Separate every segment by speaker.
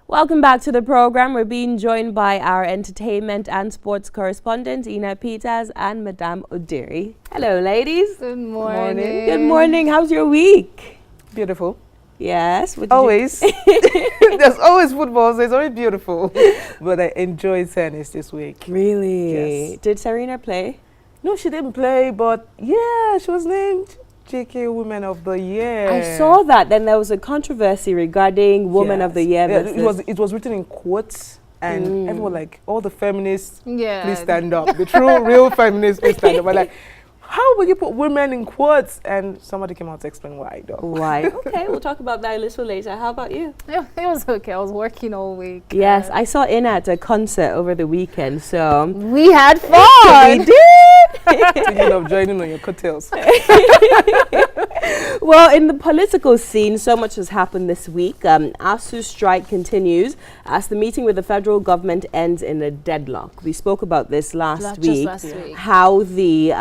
Speaker 1: Welcome back to the program. We're being joined by our entertainment and sports correspondent, Ina Peters and Madame Odiri. Hello, ladies.
Speaker 2: Good morning.
Speaker 1: Good morning. How's your week?
Speaker 3: Beautiful.
Speaker 1: Yes.
Speaker 3: Always. There's always football, so it's always beautiful. But I enjoyed tennis this week.
Speaker 1: Really?
Speaker 3: Yes.
Speaker 1: Did Serena play?
Speaker 3: No, she didn't play, but yeah, she was named JK Women of the Year.
Speaker 1: I saw that. Then there was a controversy regarding Woman of the Year.
Speaker 3: Yeah, it was written in quotes, and everyone, like, all the feminists, please stand up. The true, real feminists, please stand up. I'm like, how will you put women in quotes? And somebody came out to explain why, though.
Speaker 1: Why? Okay, we'll talk about that a little later. How about you?
Speaker 2: Yeah, it was okay. I was working all week.
Speaker 1: Yes, I saw Ina at a concert over the weekend, so
Speaker 2: we had fun.
Speaker 1: We did.
Speaker 3: Thinking of joining on your coattails.
Speaker 1: Well, in the political scene, so much has happened this week. ASU strike continues as the meeting with the federal government ends in a deadlock. We spoke about this last week, how the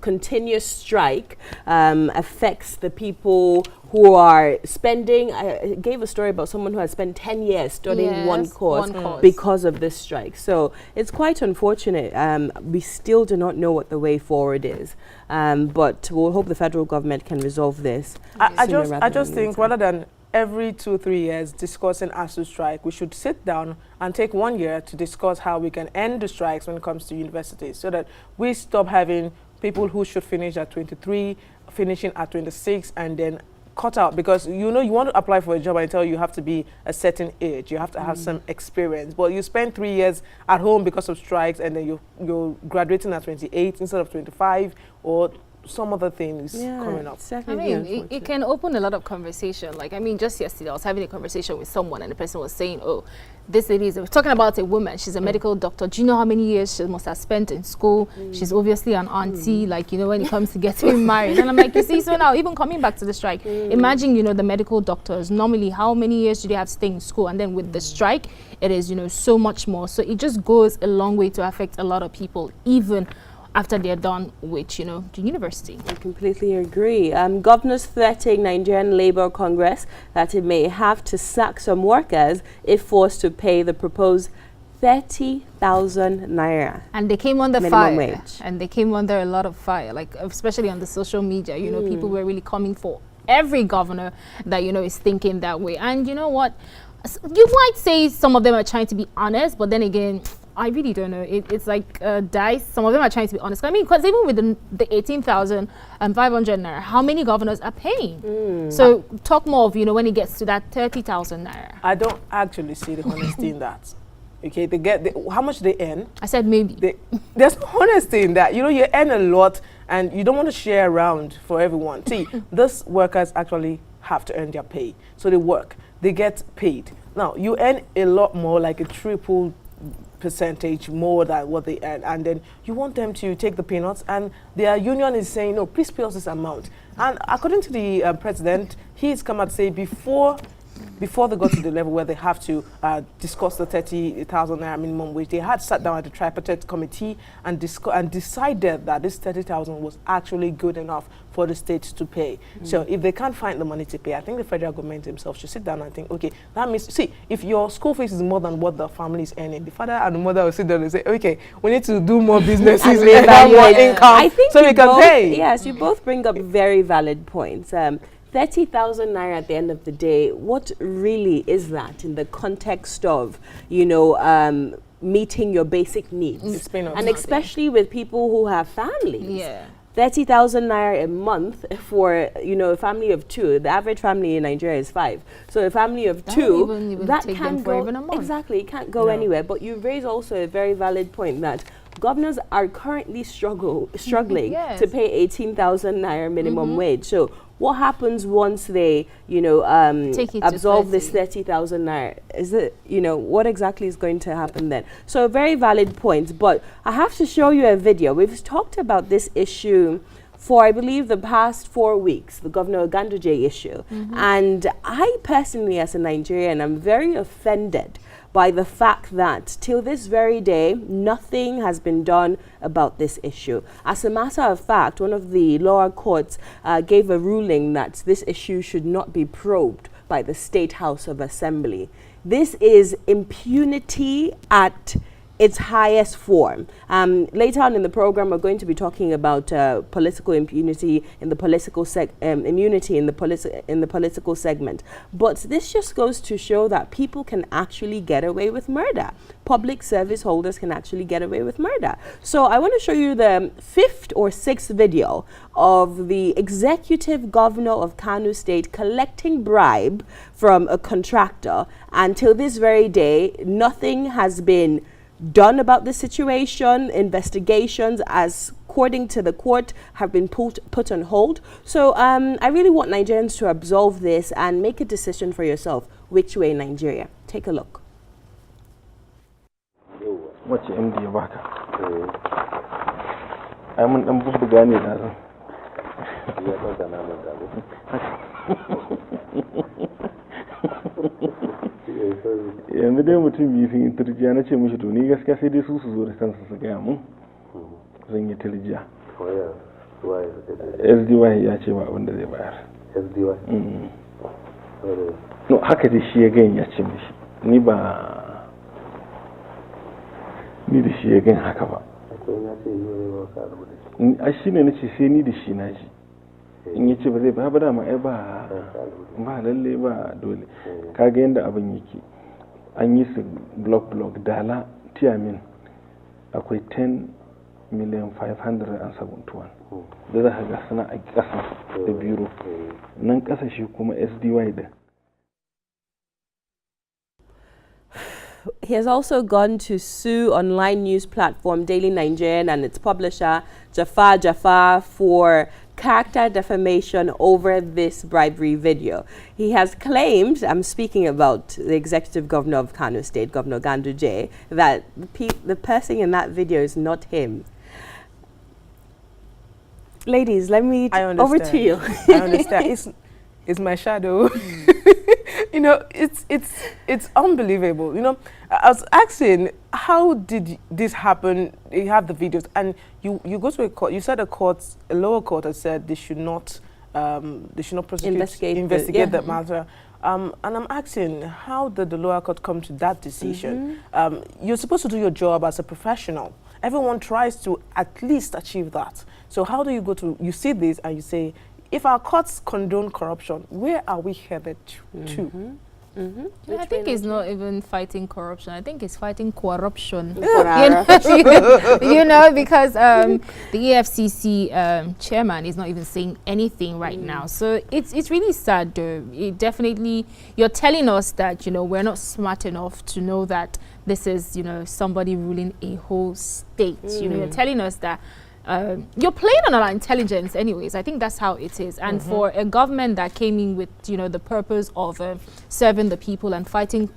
Speaker 1: continuous strike affects the people who are spending. I gave a story about someone who has spent 10 years studying one course because of this strike. So it's quite unfortunate. We still do not know what the way forward is. But we'll hope the federal government can resolve this.
Speaker 3: I just think rather than every 2-3 years discussing ASU strike, we should sit down and take 1 year to discuss how we can end the strikes when it comes to universities, so that we stop having people who should finish at 23, finishing at 26, and then cut out, because you want to apply for a job and tell you have to be a certain age, you have to have some experience, but you spend 3 years at home because of strikes, and then you're graduating at 28 instead of 25, or some other things coming up.
Speaker 2: I mean, it can open a lot of conversation. Like, I mean, just yesterday I was having a conversation with someone, and the person was saying, oh, this lady is talking about a woman. She's a medical doctor. Do you know how many years she must have spent in school? She's obviously an auntie, like, when it comes to getting married. And I'm like, you see, so now even coming back to the strike, imagine, the medical doctors, normally how many years do they have to stay in school? And then with the strike, it is, so much more. So it just goes a long way to affect a lot of people, even after they're done with, the university.
Speaker 1: I completely agree. Governors threatening Nigerian Labour Congress that it may have to sack some workers if forced to pay the proposed 30,000 naira.
Speaker 2: And they came under
Speaker 1: minimum
Speaker 2: fire.
Speaker 1: Wage.
Speaker 2: And they came under a lot of fire, like especially on the social media. People were really coming for every governor that, is thinking that way. And you know what? You might say some of them are trying to be honest, but then again, I really don't know. It's like dice. Some of them are trying to be honest. I mean, because even with the 18,500 naira, how many governors are paying? So talk more of, when it gets to that 30,000 naira.
Speaker 3: I don't actually see the honesty in that. Okay, how much they earn?
Speaker 2: I said maybe.
Speaker 3: There's no honesty in that. You earn a lot, and you don't want to share around for everyone. See, these workers actually have to earn their pay. So they work. They get paid. Now, you earn a lot more, like a triple percentage more than what they earn, and then you want them to take the peanuts, and their union is saying, no, please pay us this amount. And according to the president, he's come out to say before they got to the level where they have to discuss the 30,000 naira minimum wage, they had sat down at the tripartite committee and decided that this 30,000 was actually good enough for the states to pay. So if they can't find the money to pay, I think the federal government himself should sit down and think, okay, that means, see, if your school fees is more than what the family is earning, the father and the mother will sit down and say, okay, we need to do more businesses, we have more income,
Speaker 1: I think
Speaker 3: so we can pay.
Speaker 1: Yes, you both bring up very valid points. 30,000 naira at the end of the day, what really is that in the context of, meeting your basic needs? And especially with people who have families.
Speaker 2: Yeah.
Speaker 1: 30,000 naira a month for, a family of two. The average family in Nigeria is 5. So a family of two,
Speaker 2: that can't go
Speaker 1: even a month. Exactly, it can't go anywhere. But you raise also a very valid point that governors are currently struggling to pay 18,000 naira minimum wage. So what happens once they, absorb this 30,000 naira? Is it, what exactly is going to happen then? So very valid points, but I have to show you a video. We've talked about this issue for, I believe, the past 4 weeks, the Governor Oganduje issue. And I personally, as a Nigerian, am very offended by the fact that till this very day, nothing has been done about this issue. As a matter of fact, one of the lower courts gave a ruling that this issue should not be probed by the State House of Assembly. this is impunity at its highest form. Later on in the program, we're going to be talking about political impunity in the political immunity in the political segment. But this just goes to show that people can actually get away with murder. Public service holders can actually get away with murder. So I want to show you the 5th or 6th video of the executive governor of Kano State collecting bribe from a contractor. Until this very day, nothing has been done about the situation. Investigations, as according to the court, have been put on hold. So I really want Nigerians to absolve this and make a decision for yourself. Which way Nigeria? Take a look.
Speaker 4: What's MD baka? I'm an Bugani. Yanzu dai mutum biyu sun yi turjiya na ce mishi to ni gaskiya sai dai su zo da kansu su gaya mun zan yi turjiya. SDY ya ce ba abin da zai bayar. SDY? No, haka dai shi ya gani ya ce mishi. Ni da shi ya gani haka ba. A shi ne na ce sai ni da shi na ji. In ya ce ba zai ba dama ai ba lalle ba dole. Kaga yadda abin yake. An yi su block dala tiyamin akwai 10,571 da za ka ga suna a ƙasa da biro nan ƙasa shi kuma SDY din.
Speaker 1: He has also gone to sue online news platform Daily Nigerian and its publisher Jafar for character defamation over this bribery video. He has claimed, I'm speaking about the executive governor of Kano State, Governor Ganduje, that the person in that video is not him. Ladies, let me over to you.
Speaker 3: I understand. It's my shadow. You know, it's unbelievable. You know, I was asking, how did this happen? You have the videos, and you go to a court. You said a lower court has said they should not prosecute, investigate that matter. And I'm asking, how did the lower court come to that decision? You're supposed to do your job as a professional. Everyone tries to at least achieve that. So how do you see this and you say, if our courts condone corruption, where are we headed to?
Speaker 2: I think it's not even fighting corruption. I think it's fighting corruption. You know, because the EFCC chairman is not even saying anything right now. So it's really sad, though. It definitely, you're telling us that, you know, we're not smart enough to know that this is, you know, somebody ruling a whole state. You know, you're telling us that you're playing on our intelligence anyways. I think that's how it is. And for a government that came in with, you know, the purpose of serving the people and fighting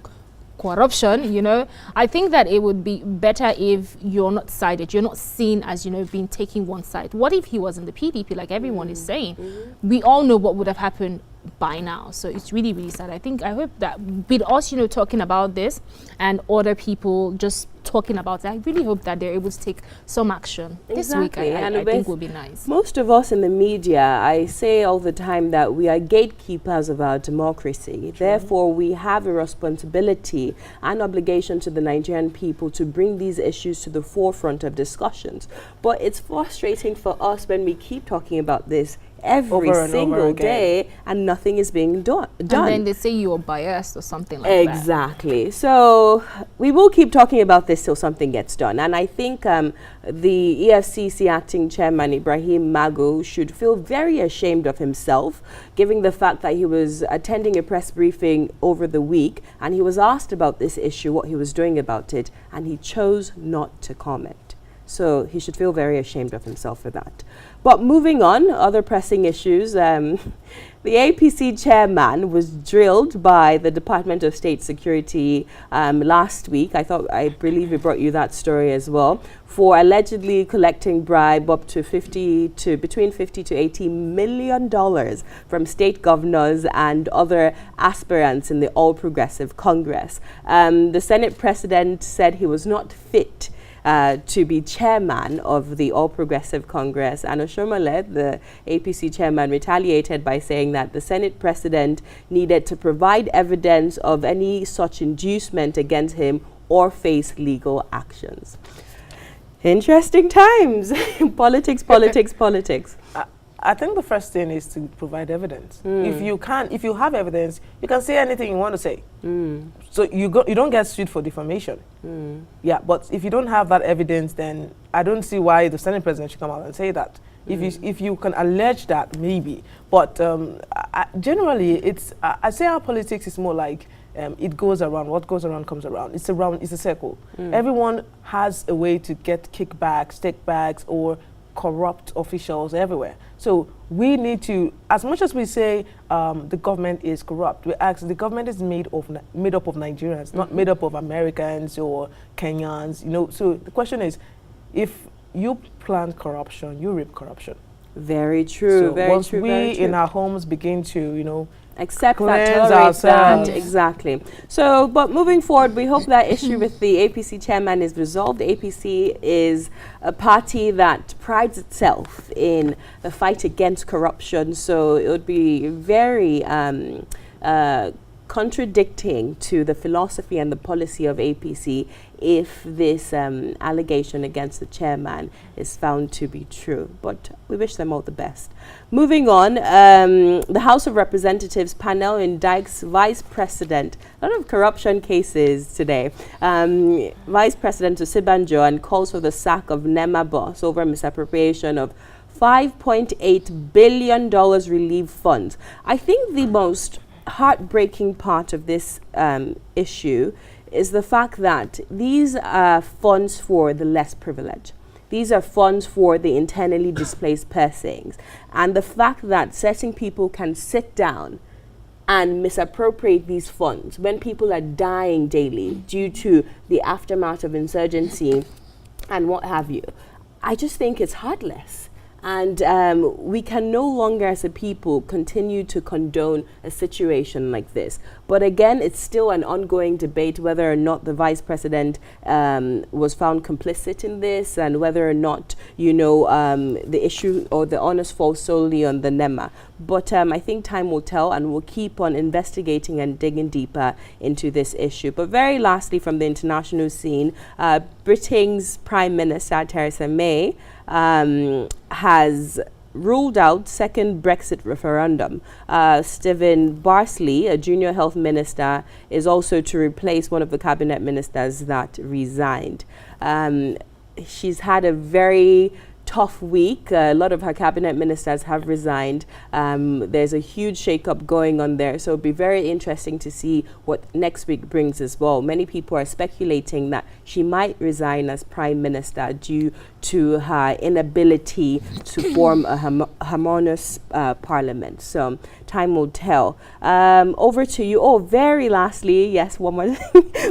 Speaker 2: corruption, you know, I think that it would be better if you're not sided, you're not seen as, you know, being taking one side. What if he was in the PDP, like everyone is saying? We all know what would have happened by now. So it's really, really sad. I hope that with us, you know, talking about this and other people just talking about it, I really hope that they're able to take some action this week. I think will be nice.
Speaker 1: Most of us in the media, I say all the time that we are gatekeepers of our democracy. Therefore, we have a responsibility and obligation to the Nigerian people to bring these issues to the forefront of discussions. But it's frustrating for us when we keep talking about this every single day and nothing is being done.
Speaker 2: And then they say you're biased or something like that.
Speaker 1: Exactly. So we will keep talking about this till something gets done. And I think the EFCC acting chairman, Ibrahim Magu, should feel very ashamed of himself, given the fact that he was attending a press briefing over the week and he was asked about this issue, what he was doing about it, and he chose not to comment. So he should feel very ashamed of himself for that. But moving on, other pressing issues. The APC chairman was drilled by the Department of State Security last week. I believe we brought you that story as well, for allegedly collecting bribe up to between $50 to $80 million from state governors and other aspirants in the All Progressive Congress. The Senate president said he was not fit to be chairman of the All Progressive Congress. And Oshomole, the APC chairman, retaliated by saying that the Senate president needed to provide evidence of any such inducement against him or face legal actions. Interesting times. Politics, politics, politics.
Speaker 3: I think the first thing is to provide evidence. If you have evidence, you can say anything you want to say. So you don't get sued for defamation. Yeah, but if you don't have that evidence, then I don't see why the Senate president should come out and say that. If you can allege that, maybe. But generally, I say our politics is more like it goes around. What goes around comes around. It's a circle. Everyone has a way to get kickbacks, take-backs, or corrupt officials everywhere. So we need to, as much as we say the government is corrupt, we ask the government is made up of Nigerians, not made up of Americans or Kenyans. So the question is, if you plant corruption, you reap corruption.
Speaker 1: Very true.
Speaker 3: So
Speaker 1: very
Speaker 3: once
Speaker 1: true.
Speaker 3: we in our homes begin to
Speaker 1: accept
Speaker 3: cleanse
Speaker 1: that, tolerate
Speaker 3: ourselves.
Speaker 1: that, exactly. So, but moving forward, we hope that issue with the APC chairman is resolved. The APC is a party that prides itself in the fight against corruption, so it would be very contradicting to the philosophy and the policy of APC if this allegation against the chairman is found to be true. But we wish them all the best. Moving on, the House of Representatives panel indicts Vice President. A lot of corruption cases today. Vice President Osibanjo, and calls for the sack of NEMA boss over misappropriation of $5.8 billion relief funds. I think the most heartbreaking part of this issue is the fact that these are funds for the less privileged. These are funds for the internally displaced persons. And the fact that certain people can sit down and misappropriate these funds when people are dying daily due to the aftermath of insurgency and what have you, I just think it's heartless. And we can no longer as a people continue to condone a situation like this. But again, it's still an ongoing debate whether or not the vice president was found complicit in this, and whether or not, the issue or the onus falls solely on the NEMA. But I think time will tell, and we'll keep on investigating and digging deeper into this issue. But very lastly, from the international scene, Britain's Prime Minister Theresa May has ruled out second Brexit referendum. Stephen Barsley, a junior health minister, is also to replace one of the cabinet ministers that resigned. She's had a very tough week. A lot of her cabinet ministers have resigned. There's a huge shakeup going on there, so it'll be very interesting to see what next week brings as well. Many people are speculating that she might resign as prime minister due to her inability to form a harmonious parliament. So time will tell. Over to you. Oh, very lastly, yes, one more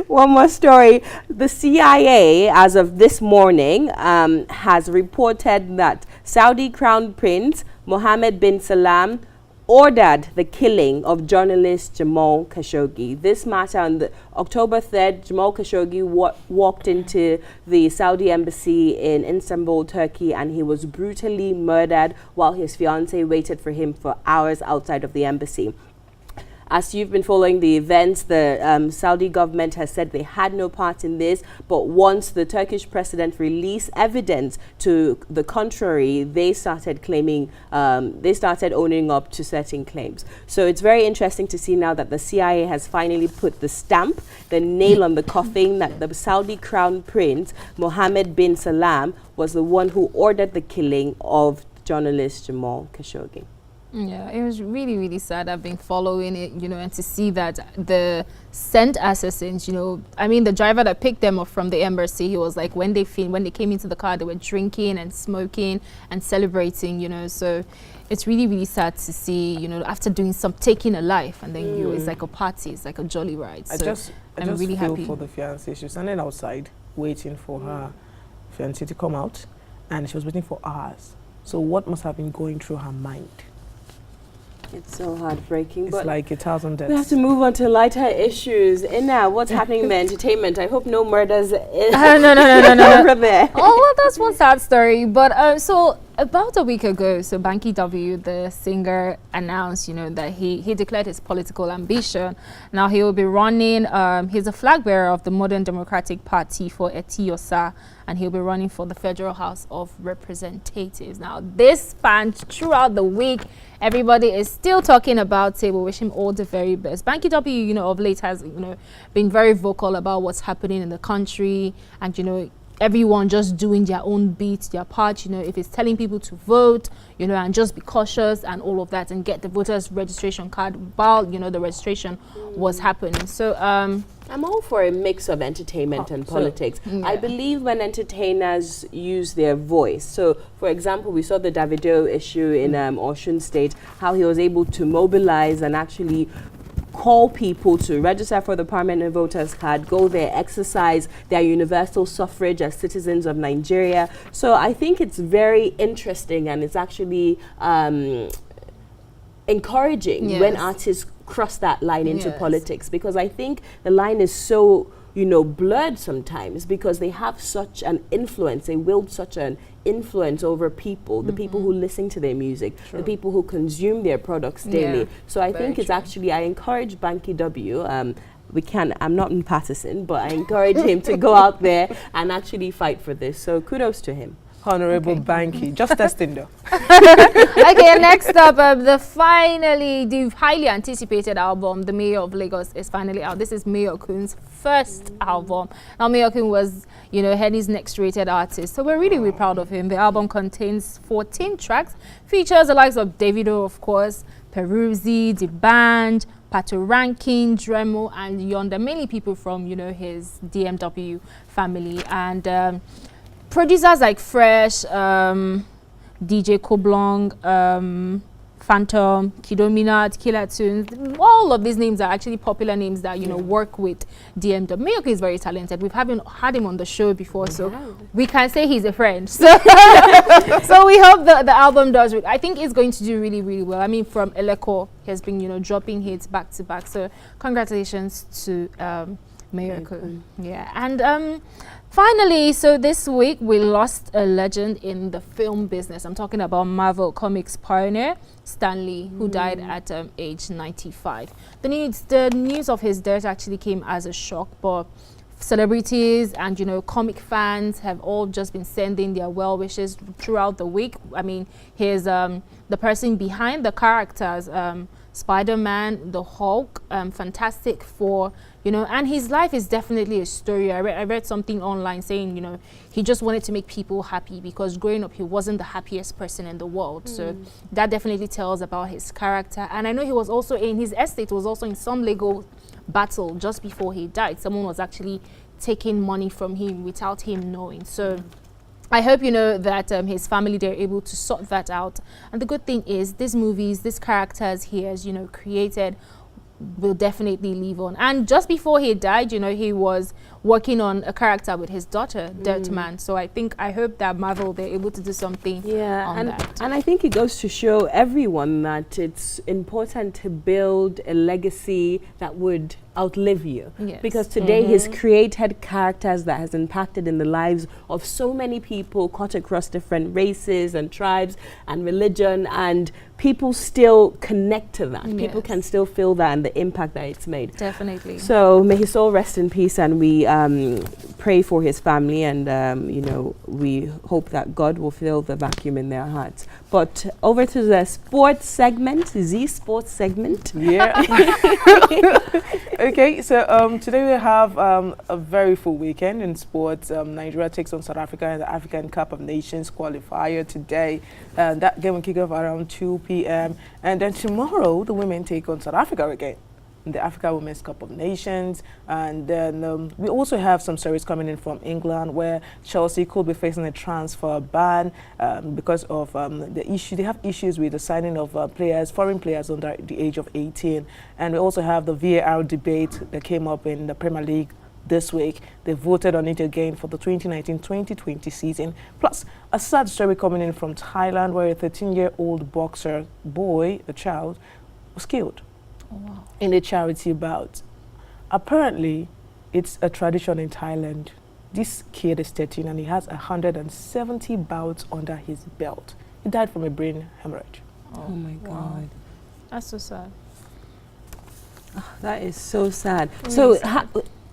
Speaker 1: one more story. The CIA, as of this morning, has reported that Saudi Crown Prince Mohammed bin Salman ordered the killing of journalist Jamal Khashoggi. This matter on October 3rd, Jamal Khashoggi walked into the Saudi embassy in Istanbul, Turkey, and he was brutally murdered while his fiancée waited for him for hours outside of the embassy. As you've been following the events, the Saudi government has said they had no part in this, but once the Turkish president released evidence to the contrary, they started claiming, they started owning up to certain claims. So it's very interesting to see now that the CIA has finally put the stamp, the nail on the coffin, that the Saudi crown prince, Mohammed bin Salman, was the one who ordered the killing of journalist Jamal Khashoggi.
Speaker 2: Yeah, it was really, really sad. I've been following it, and to see that the sent assassins, I mean, the driver that picked them up from the embassy, he was like, when they came into the car, they were drinking and smoking and celebrating, so it's really, really sad to see, after doing taking a life, and then it's like a party, it's like a jolly ride. So I'm really happy
Speaker 3: for the fiancée. She was standing outside waiting for her fiancé to come out, and she was waiting for hours. So what must have been going through her mind?
Speaker 1: It's so heartbreaking.
Speaker 3: It's like 1,000 deaths.
Speaker 1: We have to move on to lighter issues. Inna, what's happening in the entertainment? I hope no murders
Speaker 2: no over
Speaker 1: there.
Speaker 2: Oh, well, that's one sad story. But so about a week ago, so Banky W, the singer, announced, that he declared his political ambition. Now he will be running. He's a flag bearer of the Modern Democratic Party for Etiosa, and he'll be running for the Federal House of Representatives. Now, this span throughout the week, everybody is still talking about it. We wish him all the very best. Banky W, of late has, been very vocal about what's happening in the country, and, everyone just doing their own bit, their part, if it's telling people to vote, and just be cautious and all of that, and get the voters registration card while, the registration was happening. So,
Speaker 1: I'm all for a mix of entertainment and politics. Yeah. I believe when entertainers use their voice. So, for example, we saw the Davido issue in Osun State, how he was able to mobilize and actually call people to register for the permanent voters card, go there, exercise their universal suffrage as citizens of Nigeria. So I think it's very interesting, and it's actually encouraging when artists cross that line into politics, because I think the line is so blurred sometimes, because they have such an influence, they wield such an influence over people, the people who listen to their music, the people who consume their products daily. So I think it's actually, I encourage Banky W, I'm not partisan, but I encourage him to go out there and actually fight for this. So kudos to him.
Speaker 3: Honorable Banky, just testing though.
Speaker 2: Okay, next up, the highly anticipated album, The Mayor of Lagos, is finally out. This is Mayor Kun's first album. Now, Mayor Kun was, Henny's next rated artist, so we're really proud of him. The album contains 14 tracks, features the likes of Davido, of course, Peruzzi, The Band, Pato Rankin, Dremo, and Yonder, mainly people from, his DMW family. And producers like Fresh, DJ Koblong, Phantom, Kidominat, Killer Tunes, all of these names are actually popular names that, work with DMW. Mayor Kun is very talented. We've had him on the show before, so we can say he's a friend. So, so we hope the album does. I think it's going to do really, really well. I mean, from Eleko, he has been, dropping hits back to back. So congratulations to Mayor Kun. Yeah, and finally, so this week we lost a legend in the film business. I'm talking about Marvel Comics pioneer Stan Lee, who died at age 95. The news of his death actually came as a shock, but celebrities and comic fans have all just been sending their well wishes throughout the week. I mean, he's the person behind the characters, Spider-Man, the Hulk, Fantastic Four, and his life is definitely a story. I read something online saying, he just wanted to make people happy, because growing up he wasn't the happiest person in the world. So that definitely tells about his character. And I know he was also in his estate, was also in some legal battle just before he died. Someone was actually taking money from him without him knowing. So I hope that his family, they're able to sort that out. And the good thing is, these movies, these characters he has created will definitely live on. And just before he died, he was working on a character with his daughter, Dirtman. So I hope that Marvel, they're able to do something on that.
Speaker 1: And I think it goes to show everyone that it's important to build a legacy that would outlive you.
Speaker 2: Yes.
Speaker 1: Because today he's created characters that has impacted in the lives of so many people, cut across different races and tribes and religion, and people still connect to that. Yes. People can still feel that and the impact that it's made.
Speaker 2: Definitely.
Speaker 1: So may his soul rest in peace, and we pray for his family, and we hope that God will fill the vacuum in their hearts. But over to the sports segment, the sports segment.
Speaker 3: Yeah. Okay, so today we have a very full weekend in sports. Nigeria takes on South Africa in the African Cup of Nations qualifier today. That game will kick off around 2 p.m. And then tomorrow, the women take on South Africa again in the Africa Women's Cup of Nations. And then we also have some stories coming in from England, where Chelsea could be facing a transfer ban because of the issue. They have issues with the signing of foreign players under the age of 18. And we also have the VAR debate that came up in the Premier League this week. They voted on it again for the 2019-2020 season. Plus, a sad story coming in from Thailand where a 13-year-old boxer boy, a child, was killed in a charity bout. Apparently, it's a tradition in Thailand. This kid is 13 and he has 170 bouts under his belt. He died from a brain hemorrhage.
Speaker 1: Oh my God.
Speaker 2: That's so sad.
Speaker 1: That is so sad. So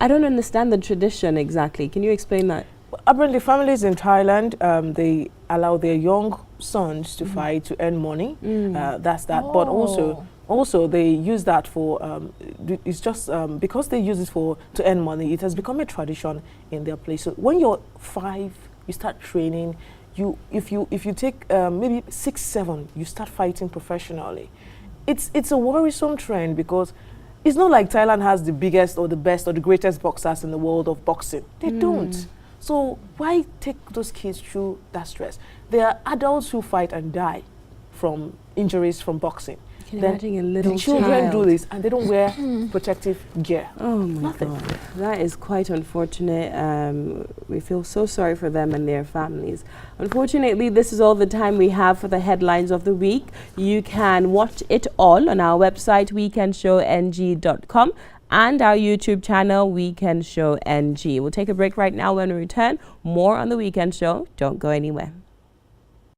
Speaker 1: I don't understand the tradition exactly. Can you explain that?
Speaker 3: Apparently, families in Thailand, they allow their young sons to fight to earn money. That's that. But also they use that for, it's just because they use it to earn money, it has become a tradition in their place. So when you're 5, you start training. If you take maybe 6, 7, you start fighting professionally. It's a worrisome trend because it's not like Thailand has the biggest or the best or the greatest boxers in the world of boxing. They don't. So why take those kids through that stress? There are adults who fight and die from injuries from boxing.
Speaker 1: Imagine a little
Speaker 3: the children
Speaker 1: child.
Speaker 3: do this and they don't wear protective gear.
Speaker 1: Oh my God. That is quite unfortunate. We feel so sorry for them and their families. Unfortunately, this is all the time we have for the headlines of the week. You can watch it all on our website, weekendshow.ng.com, and our YouTube channel, Weekend Show NG. We'll take a break right now. When we return, more on The Weekend Show. Don't go anywhere.